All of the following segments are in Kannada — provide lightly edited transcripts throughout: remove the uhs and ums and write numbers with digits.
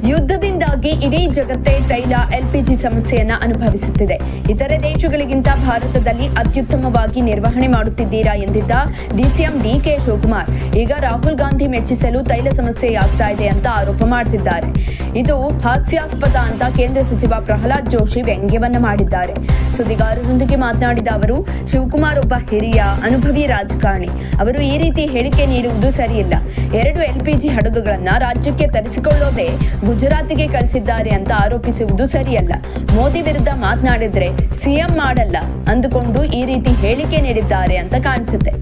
ಯುದ್ಧದಿಂದಾಗಿ ಇಡೀ ಜಗತ್ತೇ ತೈಲ ಎಲ್ಪಿಜಿ ಸಮಸ್ಯೆಯನ್ನ ಅನುಭವಿಸುತ್ತಿದೆ. ಇತರೆ ದೇಶಗಳಿಗಿಂತ ಭಾರತದಲ್ಲಿ ಅತ್ಯುತ್ತಮವಾಗಿ ನಿರ್ವಹಣೆ ಮಾಡುತ್ತಿದ್ದೀರಾ ಎಂದಿದ್ದ ಡಿಸಿಎಂ ಡಿಕೆ ಶಿವಕುಮಾರ್ ಈಗ ರಾಹುಲ್ ಗಾಂಧಿ ಮೆಚ್ಚಿಸಲು ತೈಲ ಸಮಸ್ಯೆಯಾಗ್ತಾ ಇದೆ ಅಂತ ಆರೋಪ ಮಾಡುತ್ತಿದ್ದಾರೆ. ಇದು ಹಾಸ್ಯಾಸ್ಪದ ಅಂತ ಕೇಂದ್ರ ಸಚಿವ ಪ್ರಹ್ಲಾದ್ ಜೋಶಿ ವ್ಯಂಗ್ಯವನ್ನ ಮಾಡಿದ್ದಾರೆ. ಸುದ್ದಿಗಾರರೊಂದಿಗೆ ಮಾತನಾಡಿದ ಅವರು, ಶಿವಕುಮಾರ್ ಒಬ್ಬ ಹಿರಿಯ ಅನುಭವಿ ರಾಜಕಾರಣಿ. ಅವರು ಈ ರೀತಿ ಹೇಳಿಕೆ ನೀಡುವುದು ಸರಿಯಿಲ್ಲ. 2 ಎಲ್ಪಿಜಿ ಹಡಗುಗಳನ್ನ ರಾಜ್ಯಕ್ಕೆ ತರಿಸಿಕೊಳ್ಳೋದೇ ಗುಜರಾತಿಗೆ ಕಳಿಸಿದ್ದಾರೆ ಅಂತ ಆರೋಪಿಸುವುದು ಸರಿಯಲ್ಲ. ಮೋದಿ ವಿರುದ್ಧ ಮಾತನಾಡಿದ್ರೆ ಸಿಎಂ ಮಾಡಲ್ಲ ಅಂದುಕೊಂಡು ಈ ರೀತಿ ಹೇಳಿಕೆ ನೀಡಿದ್ದಾರೆ ಅಂತ ಕಾಣಿಸುತ್ತೆ.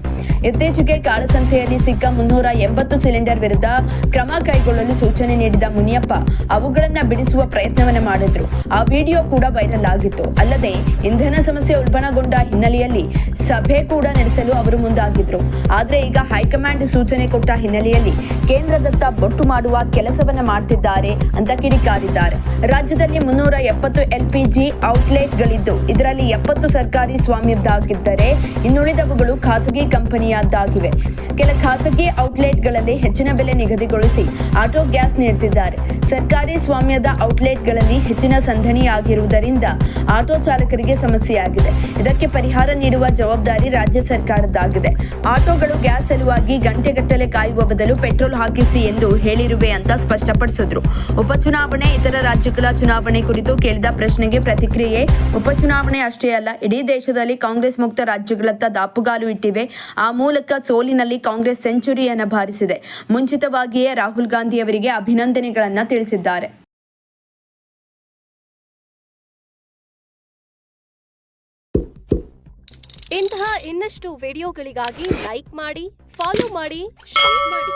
ಇತ್ತೀಚೆಗೆ ಕಾಳಸಂತೆಯಲ್ಲಿ ಸಿಕ್ಕ 380 ಸಿಲಿಂಡರ್ ವಿರುದ್ಧ ಕ್ರಮ ಕೈಗೊಳ್ಳಲು ಸೂಚನೆ ನೀಡಿದ ಮುನಿಯಪ್ಪ ಅವುಗಳನ್ನ ಬಿಡಿಸುವ ಪ್ರಯತ್ನವನ್ನ ಮಾಡಿದ್ರು. ಆ ವಿಡಿಯೋ ಕೂಡ ವೈರಲ್ ಆಗಿತ್ತು. ಅಲ್ಲದೆ ಇಂಧನ ಸಮಸ್ಯೆ ಉಲ್ಬಣಗೊಂಡ ಹಿನ್ನೆಲೆಯಲ್ಲಿ ಸಭೆ ಕೂಡ ನಡೆಸಲು ಅವರು ಮುಂದಾಗಿದ್ರು. ಆದ್ರೆ ಈಗ ಹೈಕಮಾಂಡ್ ಸೂಚನೆ ಕೊಟ್ಟ ಹಿನ್ನೆಲೆಯಲ್ಲಿ ಕೇಂದ್ರದತ್ತ ಬೊಟ್ಟು ಮಾಡುವ ಕೆಲಸವನ್ನ ಮಾಡ್ತಿದ್ದಾರೆ ಅಂತ ಕಿಡಿಕಾರಿದ್ದಾರೆ. ರಾಜ್ಯದಲ್ಲಿ 370 ಎಲ್ಪಿಜಿ ಔಟ್ಲೆಟ್ಗಳಿದ್ದು ಇದರಲ್ಲಿ 70 ಸರ್ಕಾರಿ ಸ್ವಾಮ್ಯದ್ದಾಗಿದ್ದರೆ ಇನ್ನುಳಿದವುಗಳು ಖಾಸಗಿ ಕಂಪನಿಯದ್ದಾಗಿವೆ. ಕೆಲ ಖಾಸಗಿ ಔಟ್ಲೆಟ್ಗಳಲ್ಲಿ ಹೆಚ್ಚಿನ ಬೆಲೆ ನಿಗದಿಗೊಳಿಸಿ ಆಟೋ ಗ್ಯಾಸ್ ನೀಡುತ್ತಿದ್ದಾರೆ. ಸರ್ಕಾರಿ ಸ್ವಾಮ್ಯದ ಔಟ್ಲೆಟ್ಗಳಲ್ಲಿ ಹೆಚ್ಚಿನ ಸಂದಣಿಯಾಗಿರುವುದರಿಂದ ಆಟೋ ಚಾಲಕರಿಗೆ ಸಮಸ್ಯೆಯಾಗಿದೆ. ಇದಕ್ಕೆ ಪರಿಹಾರ ನೀಡುವ ಜವಾಬ್ದಾರಿ ರಾಜ್ಯ ಸರ್ಕಾರದ್ದಾಗಿದೆ. ಆಟೋಗಳು ಗ್ಯಾಸ್ ಸಲುವಾಗಿ ಗಂಟೆಗಟ್ಟಲೆ ಕಾಯುವ ಬದಲು ಪೆಟ್ರೋಲ್ ಹಾಕಿಸಿ ಎಂದು ಹೇಳಿರುವೆ ಅಂತ ಸ್ಪಷ್ಟಪಡಿಸಿದ್ರು. ಉಪಚುನಾವಣೆ, ಇತರ ರಾಜ್ಯಗಳ ಚುನಾವಣೆ ಕುರಿತು ಕೇಳಿದ ಪ್ರಶ್ನೆಗೆ ಪ್ರತಿಕ್ರಿಯೆ, ಉಪಚುನಾವಣೆ ಅಷ್ಟೇ ಅಲ್ಲ, ಇಡೀ ದೇಶದಲ್ಲಿ ಕಾಂಗ್ರೆಸ್ ಮುಕ್ತ ರಾಜ್ಯಗಳತ್ತ ದಾಪುಗಾಲು ಇಟ್ಟಿವೆ. ಆ ಮೂಲಕ ಸೋಲಿನಲ್ಲಿ ಕಾಂಗ್ರೆಸ್ ಸೆಂಚುರಿಯನ್ನು ಬಾರಿಸಿದೆ. ಮುಂಚಿತವಾಗಿಯೇ ರಾಹುಲ್ ಗಾಂಧಿ ಅವರಿಗೆ ಅಭಿನಂದನೆಗಳನ್ನು ತಿಳಿಸಿದ್ದಾರೆ. ಇಂತಹ ಇನ್ನಷ್ಟು ವಿಡಿಯೋಗಳಿಗಾಗಿ ಲೈಕ್ ಮಾಡಿ, ಫಾಲೋ ಮಾಡಿ, ಶೇರ್ ಮಾಡಿ.